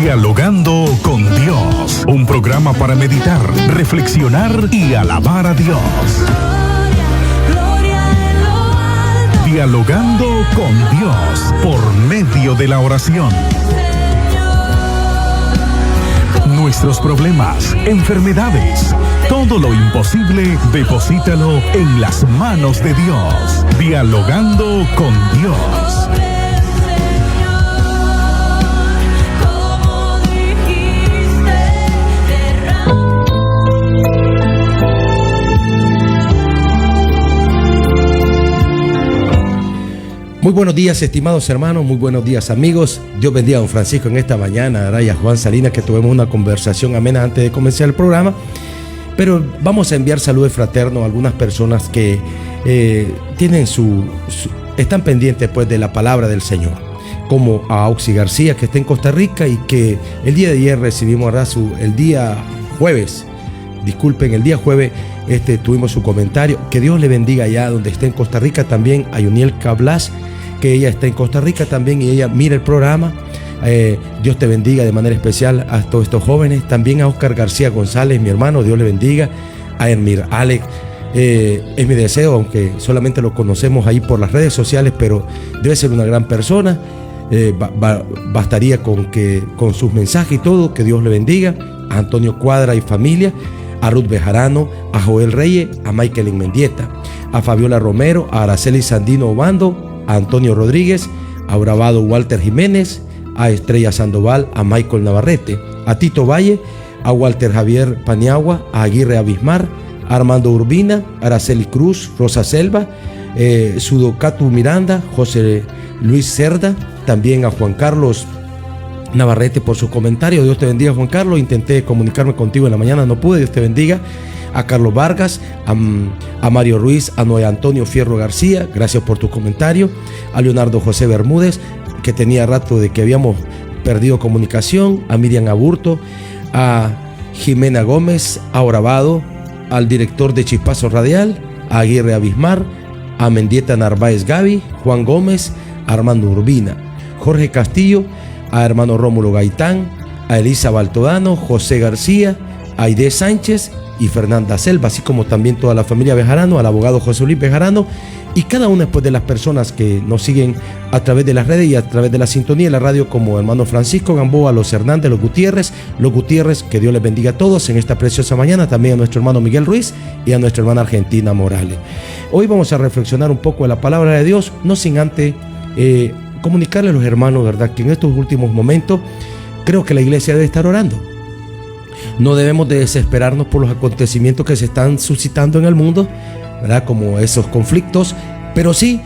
Dialogando con Dios, un programa para meditar, reflexionar y alabar a Dios. Dialogando con Dios por medio de la oración. Nuestros problemas, enfermedades, todo lo imposible, deposítalo en las manos de Dios. Dialogando con Dios. Muy buenos días, estimados hermanos, muy buenos días, amigos. Dios bendiga a don Francisco en esta mañana, a Juan Salinas, que tuvimos una conversación amena antes de comenzar el programa. Pero vamos a enviar saludos fraternos a algunas personas que tienen están pendientes pues de la palabra del Señor, como a Auxi García, que está en Costa Rica y que el día de ayer recibimos el día jueves tuvimos su comentario. Que Dios le bendiga allá donde esté en Costa Rica. También a Yuniel Cablas, que ella está en Costa Rica también y ella mira el programa. Dios te bendiga de manera especial a todos estos jóvenes. También a Oscar García González, mi hermano, Dios le bendiga. A Ermir Alex, es mi deseo, aunque solamente lo conocemos ahí por las redes sociales, pero debe ser una gran persona. Bastaría con sus mensajes y todo. Que Dios le bendiga. A Antonio Cuadra y familia, a Ruth Bejarano, a Joel Reyes, a Michael Mendieta, a Fabiola Romero, a Araceli Sandino Obando, a Antonio Rodríguez, a Bravado Walter Jiménez, a Estrella Sandoval, a Michael Navarrete, a Tito Valle, a Walter Javier Paniagua, a Aguirre Abismar, a Armando Urbina, a Araceli Cruz, Rosa Selva, Sudocatu Miranda, José Luis Cerda, también a Juan Carlos Navarrete por su comentario. Dios te bendiga, Juan Carlos. Intenté comunicarme contigo en la mañana, no pude. Dios te bendiga. A Carlos Vargas, a Mario Ruiz, a Noé Antonio Fierro García, gracias por tu comentario. A Leonardo José Bermúdez, que tenía rato de que habíamos perdido comunicación. A Miriam Aburto, a Jimena Gómez, a Bravado, al director de Chispazo Radial, a Aguirre Abismar, a Mendieta Narváez Gaby, Juan Gómez, a Armando Urbina, Jorge Castillo, a hermano Rómulo Gaitán, a Elisa Baltodano, José García, a Aide Sánchez y Fernanda Selva, así como también toda la familia Bejarano, al abogado José Luis Bejarano y cada una después de las personas que nos siguen a través de las redes y a través de la sintonía de la radio, como hermano Francisco Gamboa, los Hernández, los Gutiérrez, que Dios les bendiga a todos en esta preciosa mañana. También a nuestro hermano Miguel Ruiz y a nuestra hermana Argentina Morales. Hoy vamos a reflexionar un poco de la palabra de Dios, no sin antes comunicarle a los hermanos, ¿verdad?, que en estos últimos momentos creo que la iglesia debe estar orando. No debemos de desesperarnos por los acontecimientos que se están suscitando en el mundo, ¿verdad?, como esos conflictos, pero sí,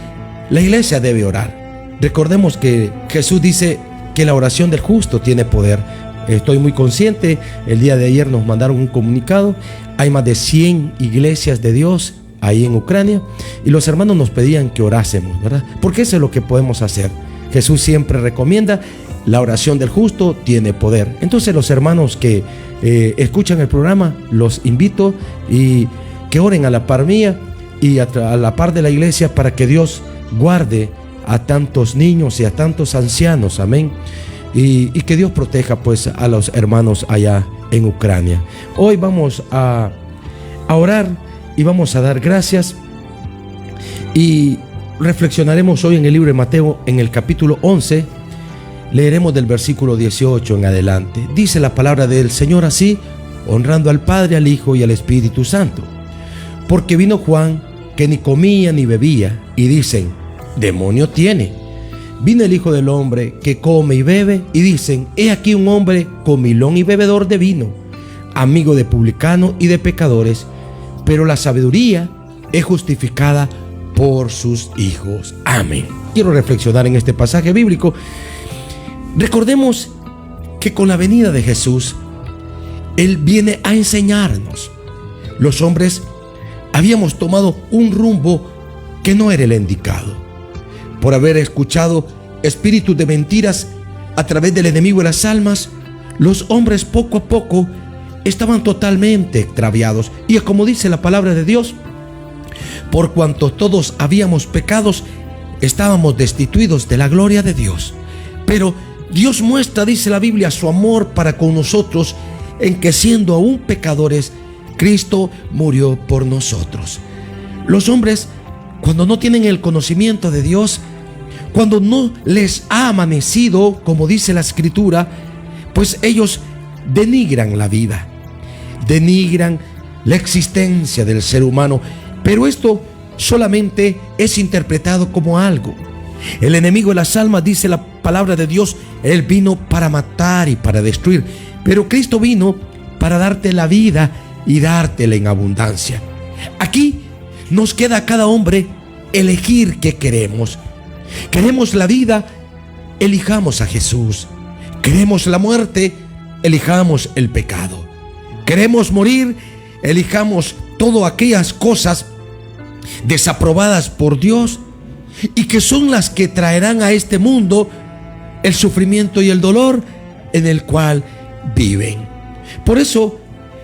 la iglesia debe orar. Recordemos que Jesús dice que la oración del justo tiene poder. Estoy muy consciente, el día de ayer nos mandaron un comunicado, hay más de 100 iglesias de Dios ahí en Ucrania, y los hermanos nos pedían que orásemos, ¿verdad? Porque eso es lo que podemos hacer. Jesús siempre recomienda, la oración del justo tiene poder. Entonces los hermanos que escuchan el programa, los invito y que oren a la par mía y a la par de la iglesia para que Dios guarde a tantos niños y a tantos ancianos, amén, y que Dios proteja pues a los hermanos allá en Ucrania. Hoy vamos a orar y vamos a dar gracias y reflexionaremos hoy en el libro de Mateo, en el capítulo 11, leeremos del versículo 18 en adelante. Dice la palabra del Señor así, honrando al Padre, al Hijo y al Espíritu Santo. Porque vino Juan, que ni comía ni bebía, y dicen, demonio tiene. Vino el Hijo del Hombre, que come y bebe, y dicen, he aquí un hombre comilón y bebedor de vino, amigo de publicanos y de pecadores, pero la sabiduría es justificada por sus hijos. Amén. Quiero reflexionar en este pasaje bíblico. Recordemos que con la venida de Jesús, Él viene a enseñarnos. Los hombres habíamos tomado un rumbo que no era el indicado. Por haber escuchado espíritus de mentiras a través del enemigo de las almas, los hombres poco a poco estaban totalmente extraviados. Y es como dice la palabra de Dios, por cuanto todos habíamos pecados, estábamos destituidos de la gloria de Dios. Pero Dios muestra, dice la Biblia, su amor para con nosotros en que siendo aún pecadores, Cristo murió por nosotros. Los hombres, cuando no tienen el conocimiento de Dios, cuando no les ha amanecido, como dice la Escritura, pues ellos denigran la vida, denigran la existencia del ser humano, pero esto solamente es interpretado como algo. El enemigo de las almas, dice la palabra de Dios, él vino para matar y para destruir, pero Cristo vino para darte la vida y dártela en abundancia. Aquí nos queda a cada hombre elegir qué queremos. Queremos la vida, elijamos a Jesús. Queremos la muerte, elijamos el pecado. Queremos morir, elijamos todas aquellas cosas desaprobadas por Dios y que son las que traerán a este mundo el sufrimiento y el dolor en el cual viven. Por eso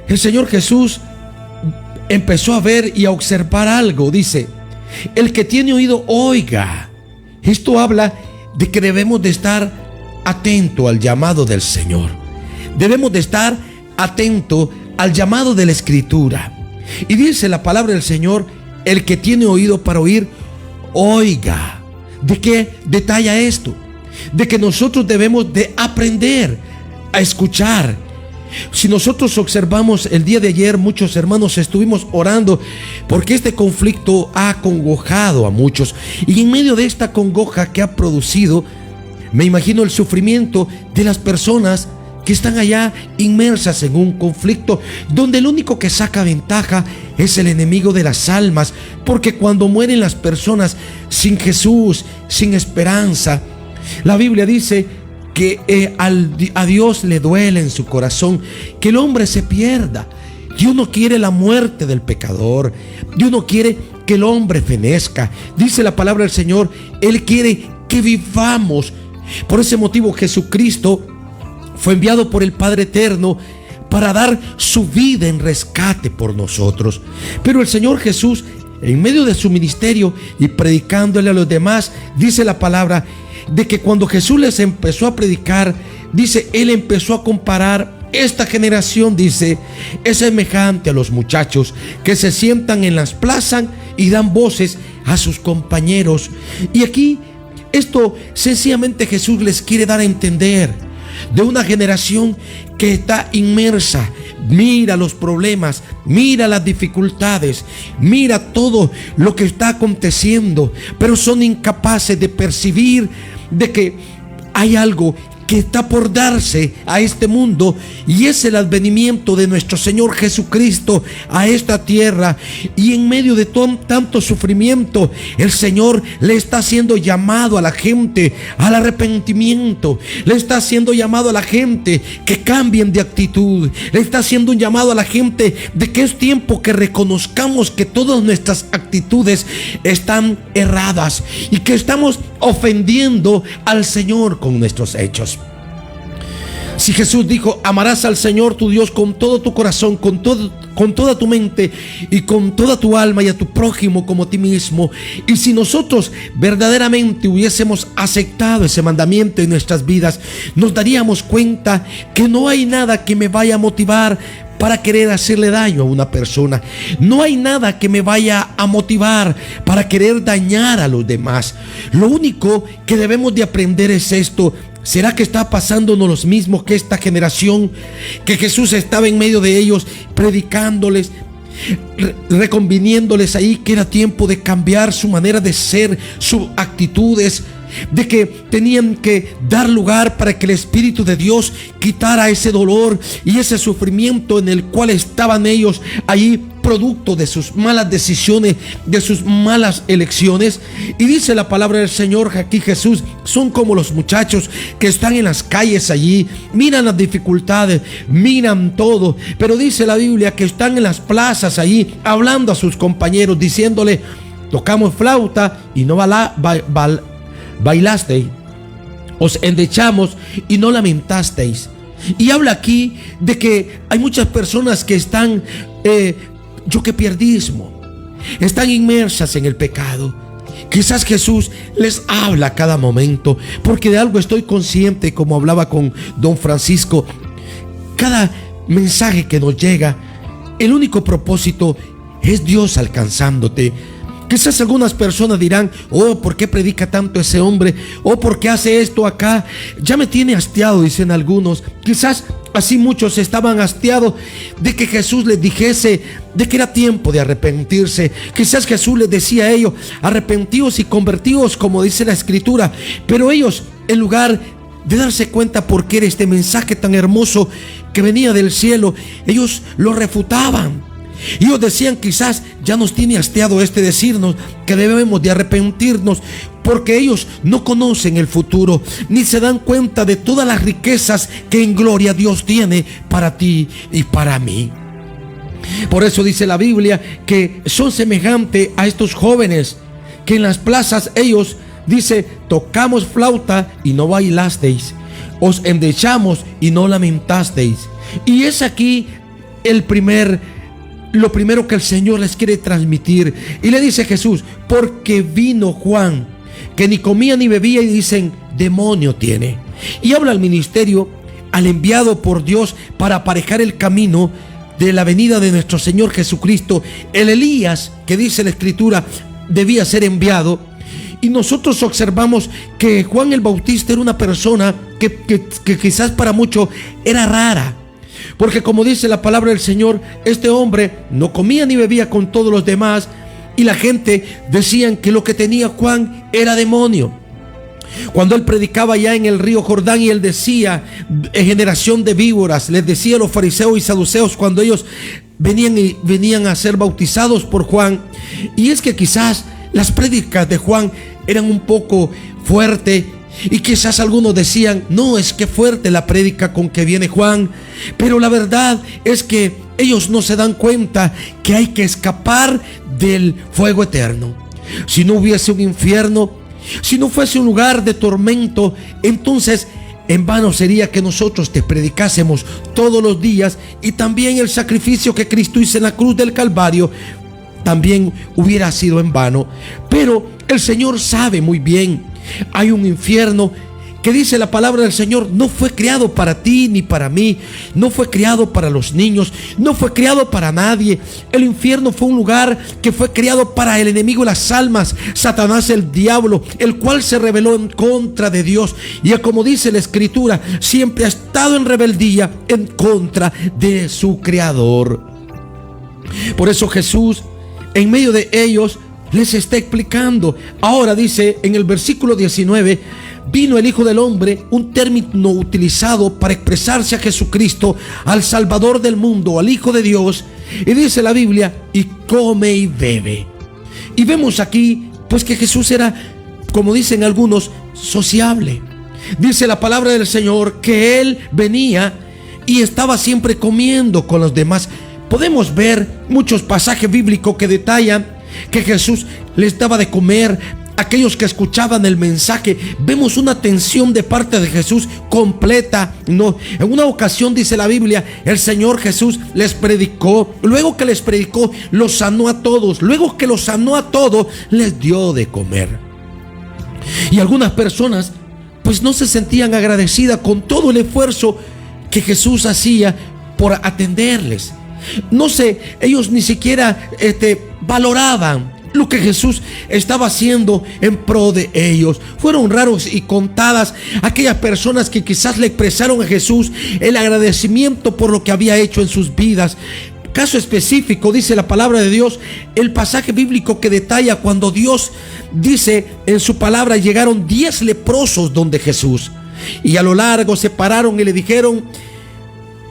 el Señor Jesús empezó a ver y a observar algo. Dice: el que tiene oído, oiga. Esto habla de que debemos de estar atento al llamado del Señor. Debemos de estar atento al llamado de la Escritura. Y dice la palabra del Señor: el que tiene oído para oír, oiga. ¿De qué detalla esto? De que nosotros debemos de aprender a escuchar. Si nosotros observamos el día de ayer, muchos hermanos estuvimos orando porque este conflicto ha acongojado a muchos, y en medio de esta congoja que ha producido, me imagino el sufrimiento de las personas que están allá inmersas en un conflicto donde el único que saca ventaja es el enemigo de las almas, porque cuando mueren las personas sin Jesús, sin esperanza, la Biblia dice que a Dios le duele en su corazón que el hombre se pierda. Dios no quiere la muerte del pecador. Dios no quiere que el hombre fenezca. Dice la palabra del Señor, Él quiere que vivamos. Por ese motivo Jesucristo fue enviado por el Padre Eterno para dar su vida en rescate por nosotros. Pero el Señor Jesús, en medio de su ministerio y predicándole a los demás, dice la palabra de que cuando Jesús les empezó a predicar, dice, Él empezó a comparar esta generación, dice, es semejante a los muchachos que se sientan en las plazas y dan voces a sus compañeros. Y aquí esto sencillamente Jesús les quiere dar a entender de una generación que está inmersa. Mira los problemas, mira las dificultades, mira todo lo que está aconteciendo, pero son incapaces de percibir de que hay algo que está por darse a este mundo, y es el advenimiento de nuestro Señor Jesucristo a esta tierra. Y en medio de tanto sufrimiento, el Señor le está haciendo llamado a la gente al arrepentimiento, le está haciendo llamado a la gente que cambien de actitud, le está haciendo un llamado a la gente de que es tiempo que reconozcamos que todas nuestras actitudes están erradas y que estamos ofendiendo al Señor con nuestros hechos. Si Jesús dijo, amarás al Señor tu Dios con todo tu corazón, con toda tu mente y con toda tu alma, y a tu prójimo como a ti mismo. Y si nosotros verdaderamente hubiésemos aceptado ese mandamiento en nuestras vidas, nos daríamos cuenta que no hay nada que me vaya a motivar para querer hacerle daño a una persona. No hay nada que me vaya a motivar para querer dañar a los demás. Lo único que debemos de aprender es esto: ¿será que está pasándonos lo mismo que esta generación? Que Jesús estaba en medio de ellos predicándoles, reconviniéndoles ahí que era tiempo de cambiar su manera de ser, sus actitudes, de que tenían que dar lugar para que el Espíritu de Dios quitara ese dolor y ese sufrimiento en el cual estaban ellos ahí, producto de sus malas decisiones, de sus malas elecciones. Y dice la palabra del Señor aquí, Jesús, son como los muchachos que están en las calles allí, miran las dificultades, miran todo, pero dice la Biblia que están en las plazas allí hablando a sus compañeros, diciéndole, tocamos flauta y no bailasteis, os endechamos y no lamentasteis. Y habla aquí de que hay muchas personas que están pierdismo, están inmersas en el pecado. Quizás Jesús les habla a cada momento, porque de algo estoy consciente, como hablaba con don Francisco. Cada mensaje que nos llega, el único propósito es Dios alcanzándote. Quizás algunas personas dirán: oh, ¿por qué predica tanto ese hombre? Oh, ¿por qué hace esto acá? Ya me tiene hastiado, dicen algunos. Quizás así muchos estaban hastiados de que Jesús les dijese de que era tiempo de arrepentirse. Quizás Jesús les decía a ellos: arrepentíos y convertíos, como dice la Escritura. Pero ellos, en lugar de darse cuenta por qué era este mensaje tan hermoso que venía del cielo, ellos lo refutaban. Y ellos decían: quizás ya nos tiene hastiado decirnos que debemos de arrepentirnos, porque ellos no conocen el futuro, ni se dan cuenta de todas las riquezas que en gloria Dios tiene para ti y para mí. Por eso dice la Biblia que son semejantes a estos jóvenes que en las plazas ellos, dice: tocamos flauta y no bailasteis, os endechamos y no lamentasteis. Y es aquí lo primero que el Señor les quiere transmitir. Y le dice Jesús: porque vino Juan, que ni comía ni bebía, y dicen: demonio tiene. Y habla al ministerio, al enviado por Dios para aparejar el camino de la venida de nuestro Señor Jesucristo. El Elías, que dice la Escritura, debía ser enviado. Y nosotros observamos que Juan el Bautista era una persona que quizás para muchos era rara, porque como dice la palabra del Señor, este hombre no comía ni bebía con todos los demás, y la gente decían que lo que tenía Juan era demonio. Cuando él predicaba ya en el río Jordán, y él decía: generación de víboras, les decía a los fariseos y saduceos cuando ellos venían a ser bautizados por Juan. Y es que quizás las prédicas de Juan eran un poco fuertes, y quizás algunos decían: no, es que fuerte la prédica con que viene Juan. Pero la verdad es que ellos no se dan cuenta que hay que escapar del fuego eterno. Si no hubiese un infierno, si no fuese un lugar de tormento, entonces en vano sería que nosotros te predicásemos todos los días, y también el sacrificio que Cristo hizo en la cruz del Calvario también hubiera sido en vano. Pero el Señor sabe muy bien, hay un infierno que, dice la palabra del Señor, no fue creado para ti ni para mí, no fue creado para los niños, no fue creado para nadie. El infierno fue un lugar que fue creado para el enemigo de las almas, Satanás, el diablo, el cual se rebeló en contra de Dios, y como dice la Escritura, siempre ha estado en rebeldía en contra de su Creador. Por eso Jesús, en medio de ellos, les está explicando. Ahora dice en el versículo 19: vino el Hijo del Hombre, un término utilizado para expresarse a Jesucristo, al Salvador del mundo, al Hijo de Dios. Y dice la Biblia: y come y bebe. Y vemos aquí pues que Jesús era, como dicen algunos, sociable. Dice la palabra del Señor que Él venía y estaba siempre comiendo con los demás. Podemos ver muchos pasajes bíblicos que detallan que Jesús les daba de comer a aquellos que escuchaban el mensaje. Vemos una atención de parte de Jesús completa. No, en una ocasión, dice la Biblia, el Señor Jesús les predicó. Luego que les predicó, los sanó a todos. Luego que los sanó a todos, les dio de comer. Y algunas personas pues no se sentían agradecidas con todo el esfuerzo que Jesús hacía por atenderles. No sé, ellos ni siquiera valoraban lo que Jesús estaba haciendo en pro de ellos. Fueron raros y contadas aquellas personas que quizás le expresaron a Jesús el agradecimiento por lo que había hecho en sus vidas. Caso específico, dice la palabra de Dios, el pasaje bíblico que detalla cuando Dios dice en su palabra: llegaron 10 leprosos donde Jesús, y a lo largo se pararon y le dijeron: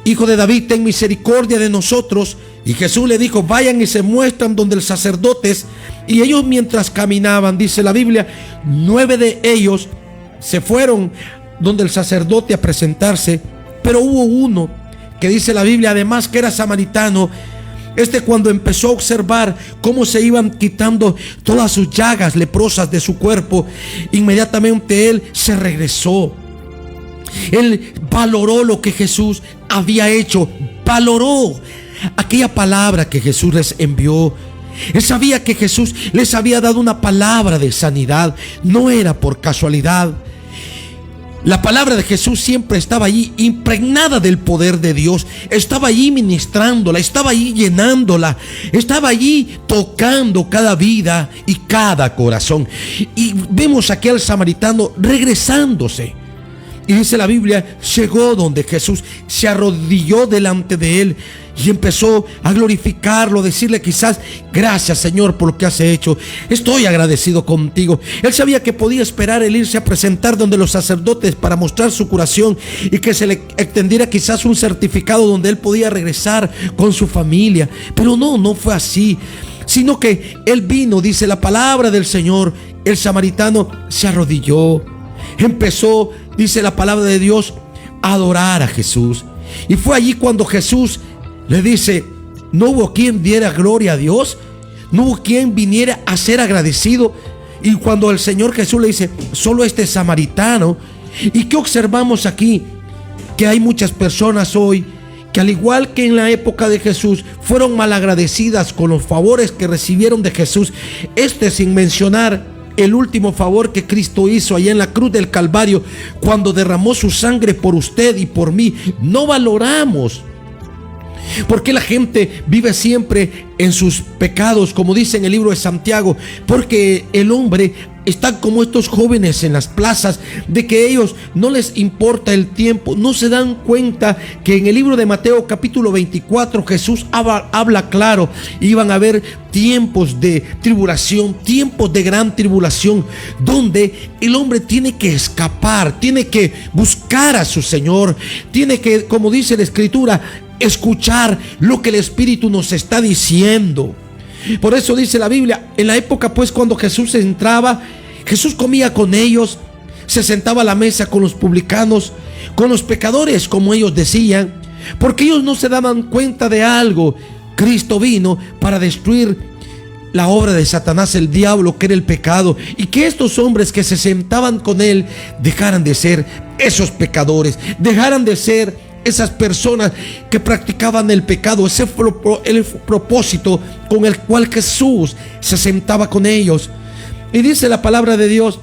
Hijo de David, ten misericordia de nosotros. Y Jesús le dijo: vayan y se muestran donde los sacerdotes. Y ellos, mientras caminaban, dice la Biblia, 9 de ellos se fueron donde el sacerdote a presentarse. Pero hubo uno que, dice la Biblia, además que era samaritano. Cuando empezó a observar cómo se iban quitando todas sus llagas leprosas de su cuerpo, inmediatamente él se regresó. Él valoró lo que Jesús había hecho, valoró aquella palabra que Jesús les envió. Él sabía que Jesús les había dado una palabra de sanidad. No era por casualidad. La palabra de Jesús siempre estaba allí, impregnada del poder de Dios. Estaba allí ministrándola, estaba allí llenándola, estaba allí tocando cada vida y cada corazón. Y vemos aquí al samaritano regresándose. Y dice la Biblia, llegó donde Jesús, se arrodilló delante de él y empezó a glorificarlo, decirle quizás: gracias, Señor, por lo que has hecho. Estoy agradecido contigo. Él sabía que podía esperar el irse a presentar donde los sacerdotes para mostrar su curación y que se le extendiera quizás un certificado donde él podía regresar con su familia. Pero no fue así, sino que él vino, dice la palabra del Señor. El samaritano se arrodilló, empezó, dice la palabra de Dios, a adorar a Jesús. Y fue allí cuando Jesús le dice: no hubo quien diera gloria a Dios, no hubo quien viniera a ser agradecido. Y cuando el Señor Jesús le dice: solo este samaritano. ¿Y qué observamos aquí? Que hay muchas personas hoy que, al igual que en la época de Jesús, fueron malagradecidas con los favores que recibieron de Jesús. Sin mencionar el último favor que Cristo hizo allá en la cruz del Calvario, cuando derramó su sangre por usted y por mí. No valoramos. Porque la gente vive siempre en sus pecados, como dice en el libro de Santiago. Porque el hombre está como estos jóvenes en las plazas, de que ellos no les importa el tiempo. No se dan cuenta que en el libro de Mateo capítulo 24 Jesús habla claro. Iban a haber tiempos de tribulación, tiempos de gran tribulación, donde el hombre tiene que escapar, tiene que buscar a su Señor, tiene que, como dice la Escritura, escuchar lo que el Espíritu nos está diciendo. Por eso dice la Biblia, en la época pues cuando Jesús entraba, Jesús comía con ellos, se sentaba a la mesa con los publicanos, con los pecadores, como ellos decían, porque ellos no se daban cuenta de algo. Cristo vino para destruir la obra de Satanás, el diablo, que era el pecado, y que estos hombres que se sentaban con él dejaran de ser esos pecadores, dejaran de ser esas personas que practicaban el pecado. Ese fue el propósito con el cual Jesús se sentaba con ellos. Y dice la palabra de Dios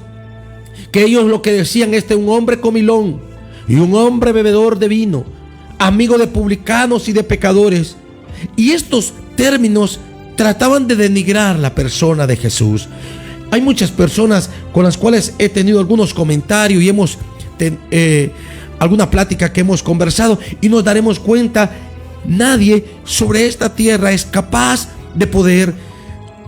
que ellos lo que decían: un hombre comilón y un hombre bebedor de vino, amigo de publicanos y de pecadores. Y estos términos trataban de denigrar la persona de Jesús. Hay muchas personas con las cuales he tenido algunos comentarios y hemos alguna plática que hemos conversado, y nos daremos cuenta: nadie sobre esta tierra es capaz de poder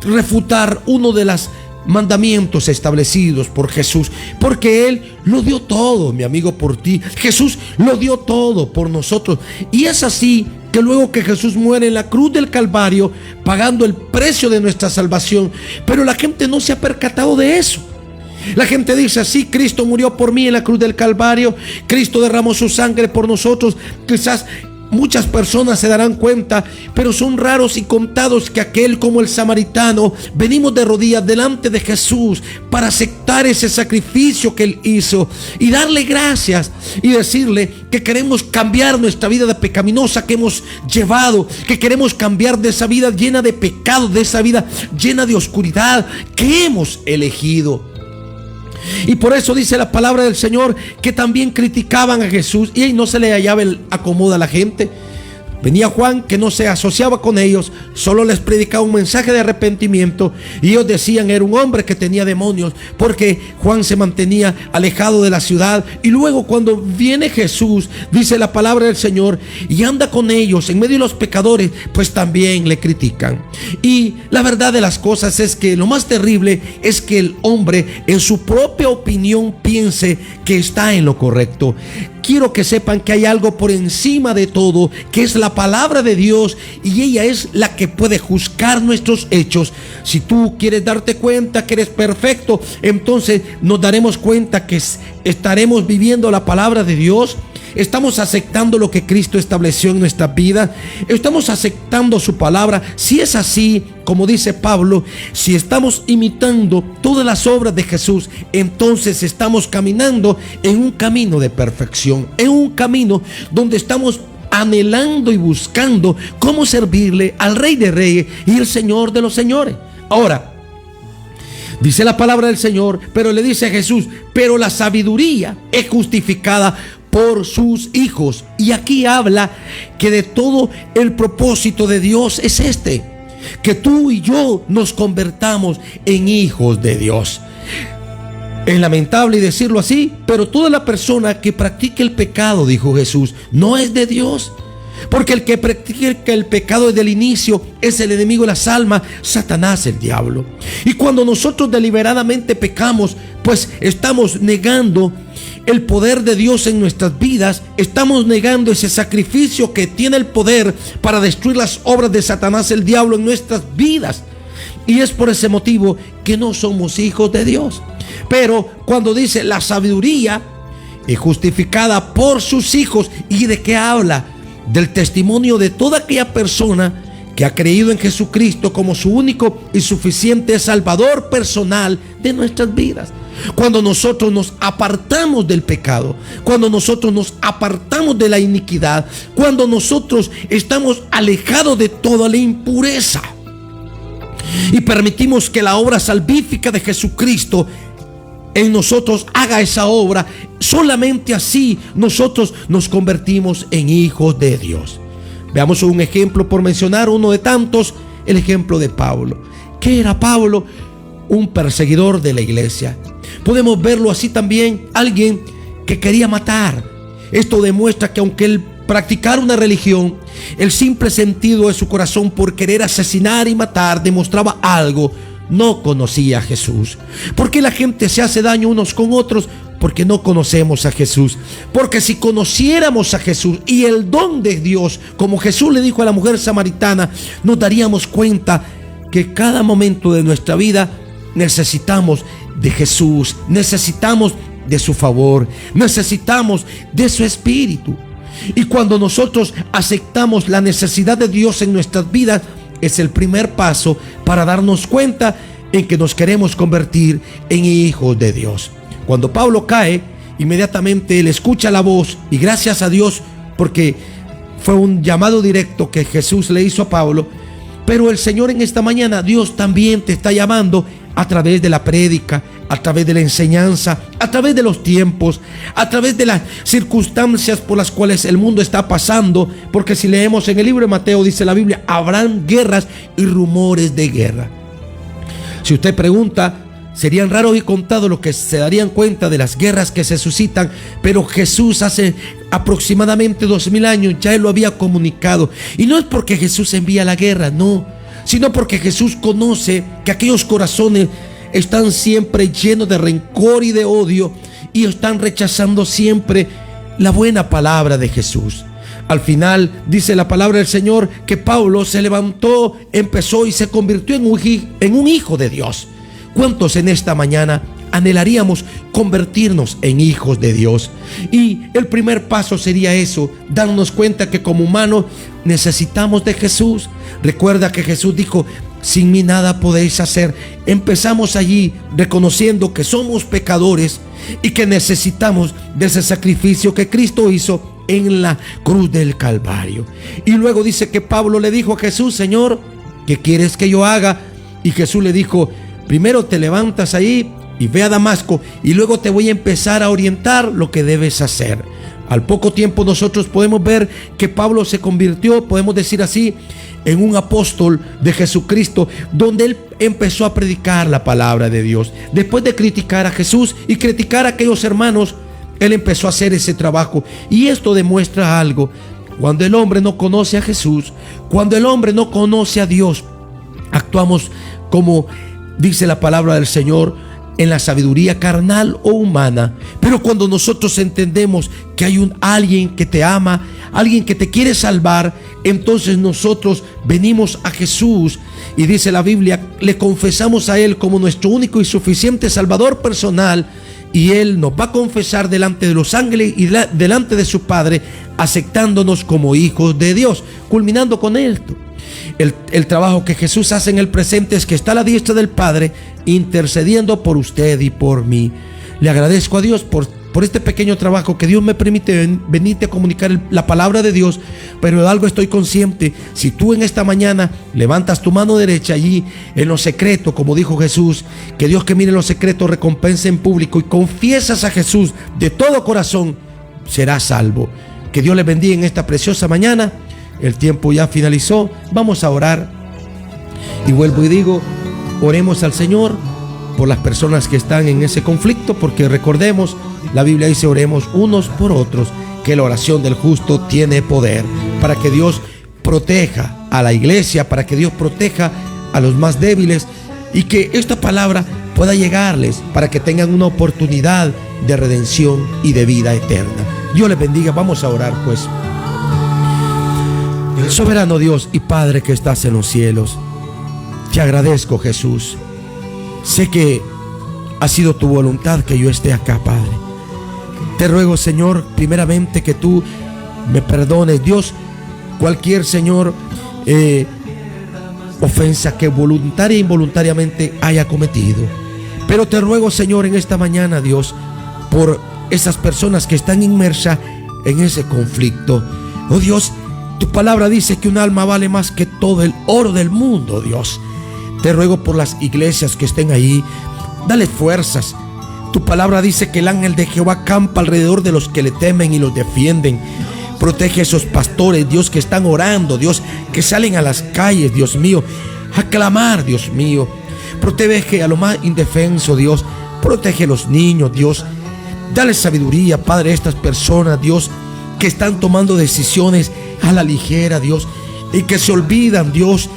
refutar uno de los mandamientos establecidos por Jesús, porque Él lo dio todo, mi amigo, por ti. Jesús lo dio todo por nosotros. Y es así que luego que Jesús muere en la cruz del Calvario, pagando el precio de nuestra salvación, pero la gente no se ha percatado de eso. La gente dice: sí, Cristo murió por mí en la cruz del Calvario, Cristo derramó su sangre por nosotros. Quizás muchas personas se darán cuenta, pero son raros y contados que aquel como el samaritano venimos de rodillas delante de Jesús para aceptar ese sacrificio que Él hizo y darle gracias y decirle que queremos cambiar nuestra vida de pecaminosa que hemos llevado, que queremos cambiar de esa vida llena de pecado, de esa vida llena de oscuridad que hemos elegido. Y por eso dice la palabra del Señor que también criticaban a Jesús y ahí no se le hallaba el acomodo a la gente. Venía Juan, que no se asociaba con ellos, solo les predicaba un mensaje de arrepentimiento, y ellos decían era un hombre que tenía demonios, porque Juan se mantenía alejado de la ciudad. Y luego cuando viene Jesús, dice la palabra del Señor, y anda con ellos en medio de los pecadores, pues también le critican. Y la verdad de las cosas es que lo más terrible es que el hombre en su propia opinión piense que está en lo correcto. Quiero que sepan que hay algo por encima de todo, que es la palabra de Dios, y ella es la que puede juzgar nuestros hechos. Si tú quieres darte cuenta que eres perfecto, entonces nos daremos cuenta que estaremos viviendo la palabra de Dios. Estamos aceptando lo que Cristo estableció en nuestra vida. Estamos aceptando su palabra. Si es así, como dice Pablo, si estamos imitando todas las obras de Jesús, entonces estamos caminando en un camino de perfección, en un camino donde estamos anhelando y buscando cómo servirle al Rey de Reyes y el Señor de los Señores. Ahora, dice la palabra del Señor, pero le dice a Jesús, pero la sabiduría es justificada por sus hijos. Y aquí habla que de todo el propósito de Dios es que tú y yo nos convertamos en hijos de Dios. Es lamentable decirlo así, pero toda la persona que practique el pecado, dijo Jesús, no es de Dios. Porque el que practica el pecado desde el inicio es el enemigo de las almas, Satanás, el diablo. Y cuando nosotros deliberadamente pecamos, pues estamos negando el poder de Dios en nuestras vidas, estamos negando ese sacrificio que tiene el poder para destruir las obras de Satanás, el diablo, en nuestras vidas. Y es por ese motivo que no somos hijos de Dios. Pero cuando dice la sabiduría es justificada por sus hijos, ¿y de qué habla? Del testimonio de toda aquella persona que ha creído en Jesucristo como su único y suficiente Salvador personal de nuestras vidas. Cuando nosotros nos apartamos del pecado, cuando nosotros nos apartamos de la iniquidad, cuando nosotros estamos alejados de toda la impureza y permitimos que la obra salvífica de Jesucristo en nosotros haga esa obra, solamente así nosotros nos convertimos en hijos de Dios. Veamos un ejemplo, por mencionar uno de tantos, el ejemplo de Pablo. ¿Qué era Pablo? Un perseguidor de la iglesia. Podemos verlo así también, alguien que quería matar. Esto demuestra que aunque él practicara una religión, el simple sentido de su corazón por querer asesinar y matar demostraba algo. No conocía a Jesús. ¿Por qué la gente se hace daño unos con otros? Porque no conocemos a Jesús. Porque si conociéramos a Jesús y el don de Dios, como Jesús le dijo a la mujer samaritana, nos daríamos cuenta que cada momento de nuestra vida necesitamos de Jesús, necesitamos de su favor, necesitamos de su espíritu. Y cuando nosotros aceptamos la necesidad de Dios en nuestras vidas, es el primer paso para darnos cuenta en que nos queremos convertir en hijos de Dios. Cuando Pablo cae, inmediatamente él escucha la voz, y gracias a Dios, porque fue un llamado directo que Jesús le hizo a Pablo. Pero el Señor en esta mañana, Dios también te está llamando a través de la prédica, a través de la enseñanza, a través de los tiempos, a través de las circunstancias por las cuales el mundo está pasando. Porque si leemos en el libro de Mateo, dice la Biblia, habrán guerras y rumores de guerra. Si usted pregunta, serían raros y contados los que se darían cuenta de las guerras que se suscitan, pero Jesús hace aproximadamente 2000 años ya él lo había comunicado. Y no es porque Jesús envía la guerra, no, sino porque Jesús conoce que aquellos corazones están siempre llenos de rencor y de odio, y están rechazando siempre la buena palabra de Jesús. Al final dice la palabra del Señor que Pablo se levantó, empezó y se convirtió en un hijo de Dios. ¿Cuántos en esta mañana anhelaríamos convertirnos en hijos de Dios? Y el primer paso sería eso, darnos cuenta que como humanos necesitamos de Jesús. Recuerda que Jesús dijo, sin mí nada podéis hacer. Empezamos allí reconociendo que somos pecadores y que necesitamos de ese sacrificio que Cristo hizo en la cruz del Calvario. Y luego dice que Pablo le dijo a Jesús, Señor, ¿qué quieres que yo haga? Y Jesús le dijo, primero te levantas ahí y ve a Damasco, y luego te voy a empezar a orientar lo que debes hacer. Al poco tiempo nosotros podemos ver que Pablo se convirtió, podemos decir así, en un apóstol de Jesucristo, donde él empezó a predicar la palabra de Dios. Después de criticar a Jesús y criticar a aquellos hermanos, él empezó a hacer ese trabajo. Y esto demuestra algo: cuando el hombre no conoce a Jesús, cuando el hombre no conoce a Dios, actuamos como dice la palabra del Señor, en la sabiduría carnal o humana. Pero cuando nosotros entendemos que hay alguien que te ama, alguien que te quiere salvar, entonces nosotros venimos a Jesús y dice la Biblia, le confesamos a Él como nuestro único y suficiente Salvador personal, y Él nos va a confesar delante de los ángeles y delante de su Padre, aceptándonos como hijos de Dios. Culminando con esto, el trabajo que Jesús hace en el presente es que está a la diestra del Padre, intercediendo por usted y por mí. Le agradezco a Dios por este pequeño trabajo que Dios me permite venirte a comunicar la palabra de Dios, pero de algo estoy consciente. Si tú en esta mañana levantas tu mano derecha allí en lo secreto, como dijo Jesús, que Dios que mire en lo secreto recompensa en público, y confiesas a Jesús de todo corazón, serás salvo. Que Dios les bendiga en esta preciosa mañana. El tiempo ya finalizó. Vamos a orar. Y vuelvo y digo, oremos al Señor por las personas que están en ese conflicto, porque recordemos, la Biblia dice, oremos unos por otros, que la oración del justo tiene poder, para que Dios proteja a la iglesia, para que Dios proteja a los más débiles, y que esta palabra pueda llegarles para que tengan una oportunidad de redención y de vida eterna. Dios les bendiga. Vamos a orar pues. Soberano Dios y Padre que estás en los cielos, te agradezco, Jesús. Sé que ha sido tu voluntad que yo esté acá, Padre. Te ruego, Señor, primeramente que tú me perdones, Dios, cualquier, Señor, ofensa que voluntaria e involuntariamente haya cometido. Pero te ruego, Señor, en esta mañana, Dios, por esas personas que están inmersas en ese conflicto. Oh Dios, tu palabra dice que un alma vale más que todo el oro del mundo, Dios. Te ruego por las iglesias que estén ahí, dale fuerzas. Tu palabra dice que el ángel de Jehová campa alrededor de los que le temen y los defienden. Protege a esos pastores, Dios, que están orando, Dios, que salen a las calles, Dios mío, a clamar, Dios mío. Protege a lo más indefenso, Dios. Protege a los niños, Dios. Dale sabiduría, Padre, a estas personas, Dios, que están tomando decisiones a la ligera, Dios, y que se olvidan, Dios,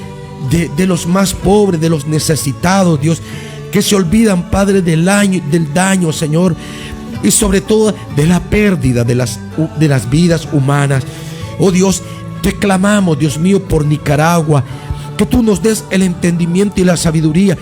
de los más pobres, de los necesitados, Dios, que se olvidan, Padre, del daño, Señor, y sobre todo de la pérdida de las vidas humanas. Oh Dios, te clamamos, Dios mío, por Nicaragua, que tú nos des el entendimiento y la sabiduría,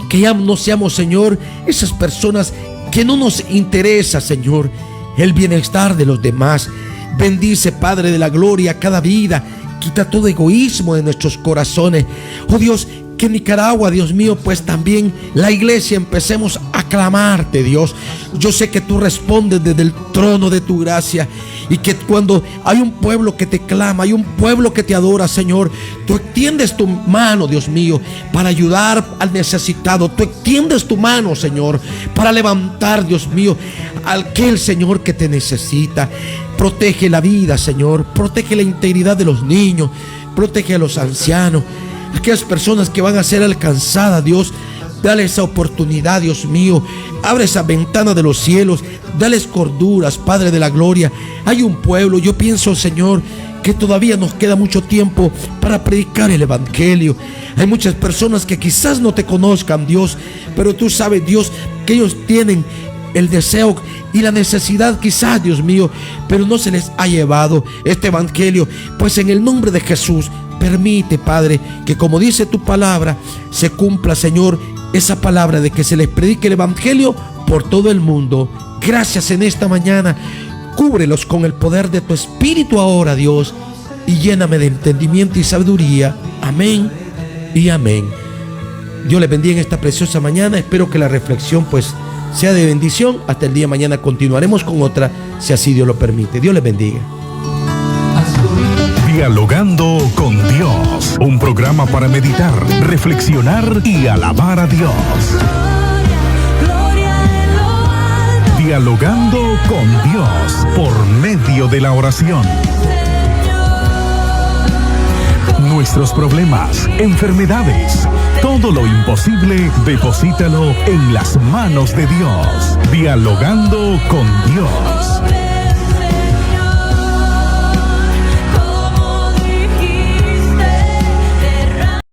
que ya no seamos, Señor, esas personas que no nos interesa, Señor, el bienestar de los demás. Bendice, Padre de la gloria, cada vida. Quita todo egoísmo de nuestros corazones. Oh Dios, que en Nicaragua, Dios mío, pues también la iglesia empecemos a clamarte, Dios. Yo sé que tú respondes desde el trono de tu gracia, y que cuando hay un pueblo que te clama, hay un pueblo que te adora, Señor, tú extiendes tu mano, Dios mío, para ayudar al necesitado. Tú extiendes tu mano, Señor, para levantar, Dios mío, a aquel, Señor, que te necesita. Protege la vida, Señor. Protege la integridad de los niños. Protege a los ancianos, aquellas personas que van a ser alcanzadas, Dios. Dale esa oportunidad, Dios mío. Abre esa ventana de los cielos. Dales corduras, Padre de la gloria. Hay un pueblo, yo pienso, Señor, que todavía nos queda mucho tiempo para predicar el evangelio. Hay muchas personas que quizás no te conozcan, Dios, pero tú sabes, Dios, que ellos tienen el deseo y la necesidad, quizás, Dios mío, pero no se les ha llevado este evangelio. Pues en el nombre de Jesús, permite, Padre, que como dice tu palabra, se cumpla, Señor, esa palabra de que se les predique el evangelio por todo el mundo. Gracias en esta mañana. Cúbrelos con el poder de tu Espíritu ahora, Dios, y lléname de entendimiento y sabiduría. Amén y amén. Dios les bendiga en esta preciosa mañana. Espero que la reflexión pues sea de bendición. Hasta el día de mañana continuaremos con otra, si así Dios lo permite. Dios les bendiga. Dialogando con Dios, un programa para meditar, reflexionar y alabar a Dios. Dialogando con Dios por medio de la oración. Nuestros problemas, enfermedades, todo lo imposible, deposítalo en las manos de Dios. Dialogando con Dios.